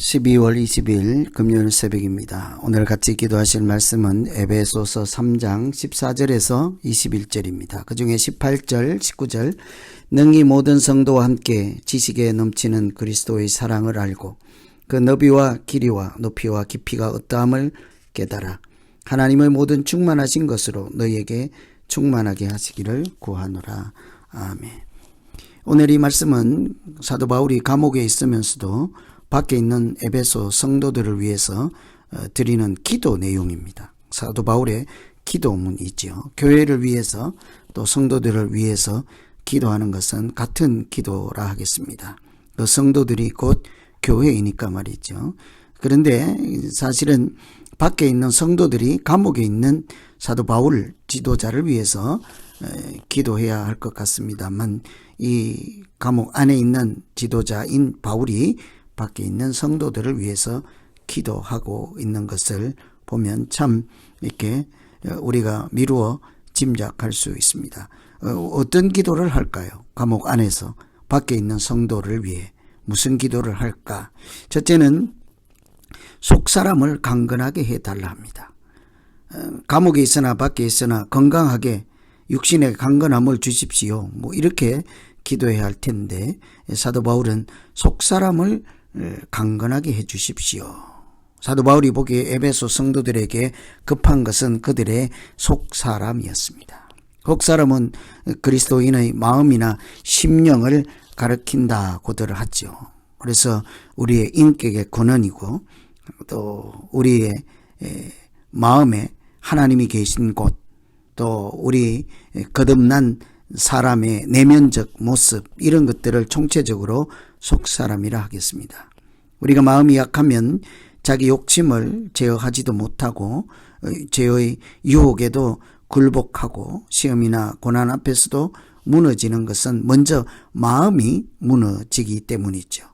12월 20일 금요일 새벽입니다. 오늘 같이 기도하실 말씀은 에베소서 3장 14절에서 21절입니다. 그 중에 18절, 19절 능히 모든 성도와 함께 지식에 넘치는 그리스도의 사랑을 알고 그 너비와 길이와 높이와 깊이가 어떠함을 깨달아 하나님의 모든 충만하신 것으로 너희에게 충만하게 하시기를 구하노라. 아멘. 오늘 이 말씀은 사도 바울이 감옥에 있으면서도 밖에 있는 에베소 성도들을 위해서 드리는 기도 내용입니다. 사도 바울의 기도문이죠. 교회를 위해서 또 성도들을 위해서 기도하는 것은 같은 기도라 하겠습니다. 그 성도들이 곧 교회이니까 말이죠. 그런데 사실은 밖에 있는 성도들이 감옥에 있는 사도 바울 지도자를 위해서 기도해야 할 것 같습니다만 이 감옥 안에 있는 지도자인 바울이 밖에 있는 성도들을 위해서 기도하고 있는 것을 보면 참 이렇게 우리가 미루어 짐작할 수 있습니다. 어떤 기도를 할까요? 감옥 안에서 밖에 있는 성도를 위해 무슨 기도를 할까? 첫째는 속사람을 강건하게 해달라 합니다. 감옥에 있으나 밖에 있으나 건강하게 육신의 강건함을 주십시오. 이렇게 기도해야 할 텐데 사도 바울은 속사람을 강건하게 해 주십시오. 사도 바울이 보기에 에베소 성도들에게 급한 것은 그들의 속사람이었습니다. 속사람은 그리스도인의 마음이나 심령을 가리킨다고들 하죠. 그래서 우리의 인격의 근원이고 또 우리의 마음에 하나님이 계신 곳, 또 우리 거듭난 사람의 내면적 모습, 이런 것들을 총체적으로 속사람이라 하겠습니다. 우리가 마음이 약하면 자기 욕심을 제어하지도 못하고 죄의 유혹에도 굴복하고 시험이나 고난 앞에서도 무너지는 것은 먼저 마음이 무너지기 때문이죠.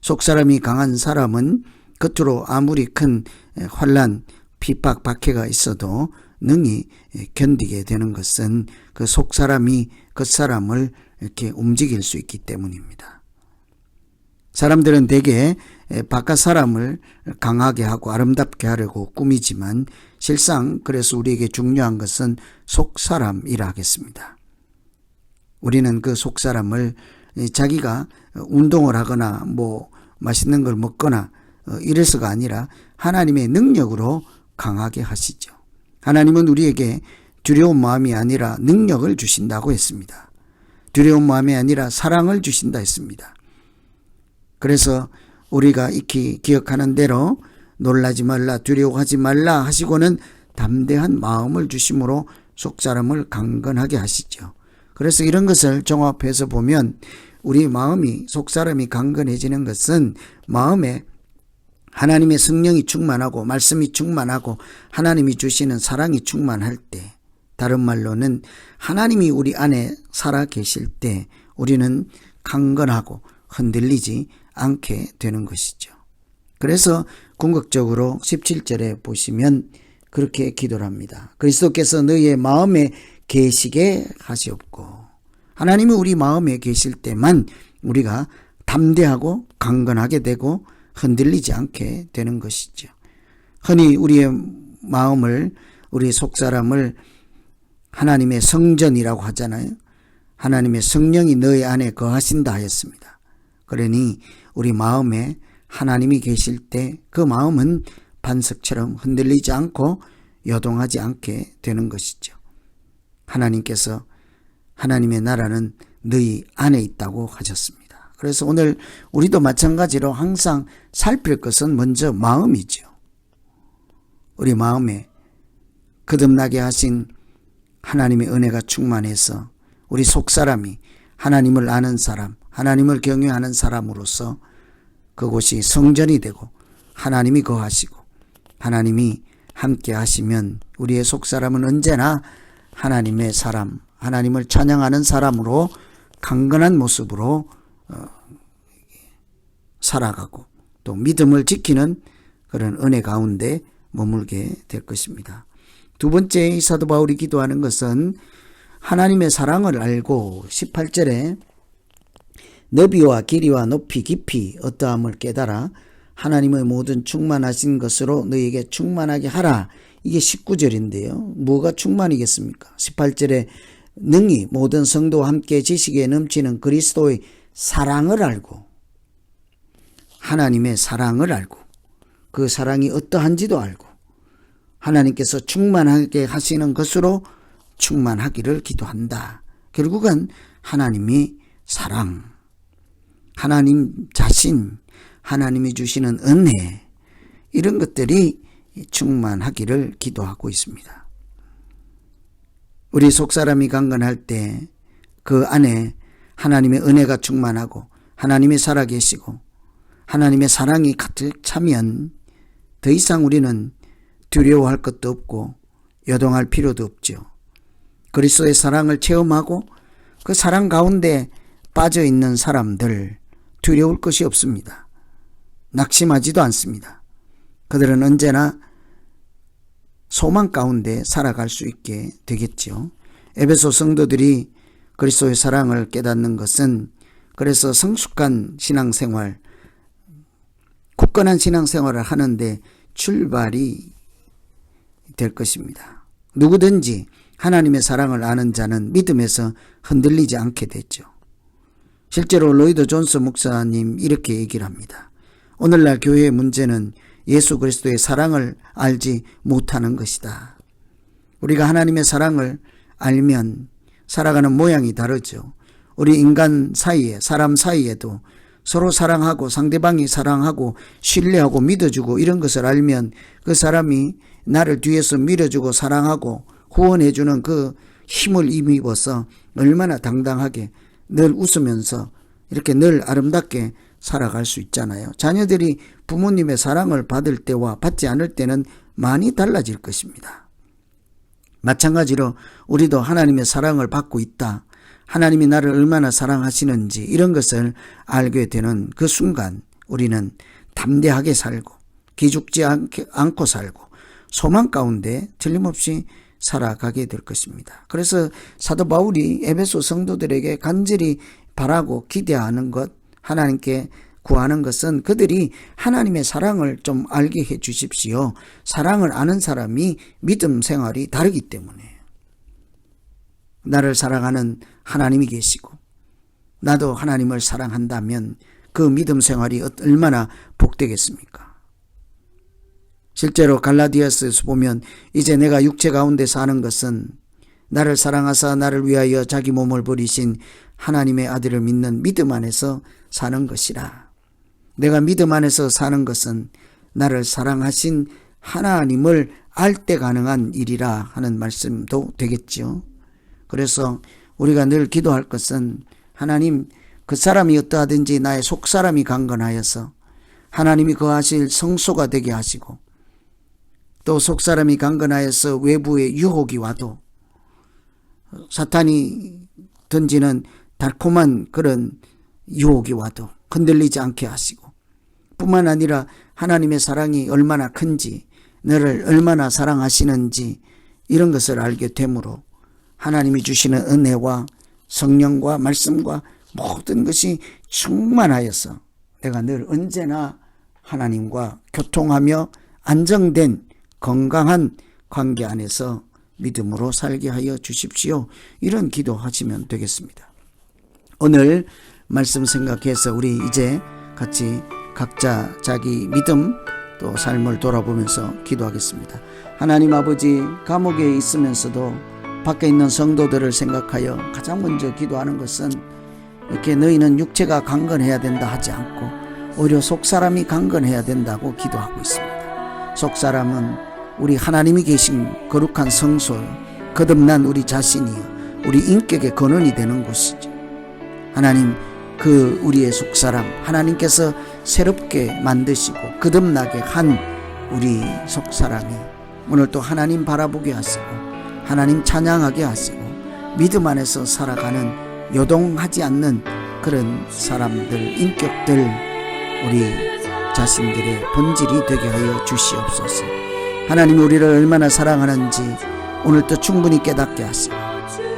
속사람이 강한 사람은 겉으로 아무리 큰 환난, 핍박, 박해가 있어도 능히 견디게 되는 것은 그 속사람이 겉사람을 이렇게 움직일 수 있기 때문입니다. 사람들은 대개 바깥 사람을 강하게 하고 아름답게 하려고 꾸미지만 실상 그래서 우리에게 중요한 것은 속사람이라 하겠습니다. 우리는 그 속사람을 자기가 운동을 하거나 맛있는 걸 먹거나 이래서가 아니라 하나님의 능력으로 강하게 하시죠. 하나님은 우리에게 두려운 마음이 아니라 능력을 주신다고 했습니다. 두려운 마음이 아니라 사랑을 주신다 했습니다. 그래서 우리가 익히 기억하는 대로 놀라지 말라, 두려워하지 말라 하시고는 담대한 마음을 주심으로 속사람을 강건하게 하시죠. 그래서 이런 것을 종합해서 보면 우리 마음이, 속사람이 강건해지는 것은 마음에 하나님의 성령이 충만하고 말씀이 충만하고 하나님이 주시는 사랑이 충만할 때, 다른 말로는 하나님이 우리 안에 살아 계실 때 우리는 강건하고 흔들리지 않게 되는 것이죠. 그래서 궁극적으로 17절에 보시면 그렇게 기도를 합니다. 그리스도께서 너희의 마음에 계시게 하시옵고, 하나님이 우리 마음에 계실 때만 우리가 담대하고 강건하게 되고 흔들리지 않게 되는 것이죠. 흔히 우리의 마음을, 우리 속사람을 하나님의 성전이라고 하잖아요. 하나님의 성령이 너희 안에 거하신다 하였습니다. 그러니 우리 마음에 하나님이 계실 때 그 마음은 반석처럼 흔들리지 않고 요동하지 않게 되는 것이죠. 하나님께서 하나님의 나라는 너희 안에 있다고 하셨습니다. 그래서 오늘 우리도 마찬가지로 항상 살필 것은 먼저 마음이죠. 우리 마음에 거듭나게 하신 하나님의 은혜가 충만해서 우리 속사람이 하나님을 아는 사람, 하나님을 경외하는 사람으로서 그곳이 성전이 되고 하나님이 거하시고 하나님이 함께 하시면 우리의 속사람은 언제나 하나님의 사람, 하나님을 찬양하는 사람으로 강건한 모습으로 살아가고 또 믿음을 지키는 그런 은혜 가운데 머물게 될 것입니다. 두 번째 이 사도 바울이 기도하는 것은 하나님의 사랑을 알고 18절에 너비와 길이와 높이 깊이 어떠함을 깨달아 하나님의 모든 충만하신 것으로 너희에게 충만하게 하라. 이게 19절인데요. 뭐가 충만이겠습니까? 18절에 능히 모든 성도와 함께 지식에 넘치는 그리스도의 사랑을 알고, 하나님의 사랑을 알고, 그 사랑이 어떠한지도 알고, 하나님께서 충만하게 하시는 것으로 충만하기를 기도한다. 결국은 하나님이 사랑, 하나님 자신, 하나님이 주시는 은혜, 이런 것들이 충만하기를 기도하고 있습니다. 우리 속사람이 강건할 때 그 안에 하나님의 은혜가 충만하고 하나님이 살아계시고 하나님의 사랑이 가득 차면 더 이상 우리는 두려워할 것도 없고 요동할 필요도 없죠. 그리스도의 사랑을 체험하고 그 사랑 가운데 빠져있는 사람들 두려울 것이 없습니다. 낙심하지도 않습니다. 그들은 언제나 소망 가운데 살아갈 수 있게 되겠죠. 에베소 성도들이 그리스도의 사랑을 깨닫는 것은 그래서 성숙한 신앙생활, 굳건한 신앙생활을 하는데 출발이 될 것입니다. 누구든지 하나님의 사랑을 아는 자는 믿음에서 흔들리지 않게 됐죠. 실제로 로이드 존스 목사님 이렇게 얘기를 합니다. 오늘날 교회의 문제는 예수 그리스도의 사랑을 알지 못하는 것이다. 우리가 하나님의 사랑을 알면 살아가는 모양이 다르죠. 우리 인간 사이에, 사람 사이에도 서로 사랑하고 상대방이 사랑하고 신뢰하고 믿어주고 이런 것을 알면 그 사람이 나를 뒤에서 밀어주고 사랑하고 후원해주는 그 힘을 힘입어서 얼마나 당당하게 늘 웃으면서 이렇게 늘 아름답게 살아갈 수 있잖아요. 자녀들이 부모님의 사랑을 받을 때와 받지 않을 때는 많이 달라질 것입니다. 마찬가지로 우리도 하나님의 사랑을 받고 있다. 하나님이 나를 얼마나 사랑하시는지 이런 것을 알게 되는 그 순간 우리는 담대하게 살고 기죽지 않고 살고 소망 가운데 틀림없이 살아가게 될 것입니다. 그래서 사도 바울이 에베소 성도들에게 간절히 바라고 기대하는 것, 하나님께 구하는 것은 그들이 하나님의 사랑을 좀 알게 해 주십시오. 사랑을 아는 사람이 믿음 생활이 다르기 때문에 나를 사랑하는 하나님이 계시고 나도 하나님을 사랑한다면 그 믿음 생활이 얼마나 복되겠습니까? 실제로 갈라디아서에서 보면 이제 내가 육체 가운데 사는 것은 나를 사랑하사 나를 위하여 자기 몸을 버리신 하나님의 아들을 믿는 믿음 안에서 사는 것이라. 내가 믿음 안에서 사는 것은 나를 사랑하신 하나님을 알 때 가능한 일이라 하는 말씀도 되겠죠. 그래서 우리가 늘 기도할 것은 하나님, 그 사람이 어떠하든지 나의 속사람이 강건하여서 하나님이 거하실 성소가 되게 하시고 또 속사람이 강건하여서 외부의 유혹이 와도 사탄이 던지는 달콤한 그런 유혹이 와도 흔들리지 않게 하시고 뿐만 아니라 하나님의 사랑이 얼마나 큰지 너를 얼마나 사랑하시는지 이런 것을 알게 되므로 하나님이 주시는 은혜와 성령과 말씀과 모든 것이 충만하여서 내가 늘 언제나 하나님과 교통하며 안정된 건강한 관계 안에서 믿음으로 살게 하여 주십시오. 이런 기도하시면 되겠습니다. 오늘 말씀 생각해서 우리 이제 같이 각자 자기 믿음 또 삶을 돌아보면서 기도하겠습니다. 하나님 아버지, 감옥에 있으면서도 밖에 있는 성도들을 생각하여 가장 먼저 기도하는 것은 이렇게 너희는 육체가 강건해야 된다 하지 않고 오히려 속사람이 강건해야 된다고 기도하고 있습니다. 속사람은 우리 하나님이 계신 거룩한 성소요, 거듭난 우리 자신이요, 우리 인격의 근원이 되는 곳이죠. 하나님, 그 우리의 속사람 하나님께서 새롭게 만드시고 거듭나게 한 우리 속사람이 오늘 또 하나님 바라보게 하시고 하나님 찬양하게 하시고 믿음 안에서 살아가는 요동하지 않는 그런 사람들, 인격들, 우리 자신들의 본질이 되게 하여 주시옵소서. 하나님, 우리를 얼마나 사랑하는지 오늘도 충분히 깨닫게 하시고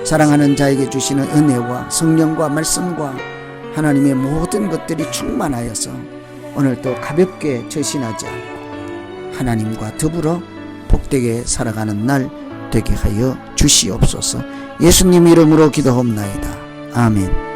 사랑하는 자에게 주시는 은혜와 성령과 말씀과 하나님의 모든 것들이 충만하여서 오늘도 가볍게 저신하지 않고 하나님과 더불어 복되게 살아가는 날 되게 하여 주시옵소서. 예수님 이름으로 기도하옵나이다. 아멘.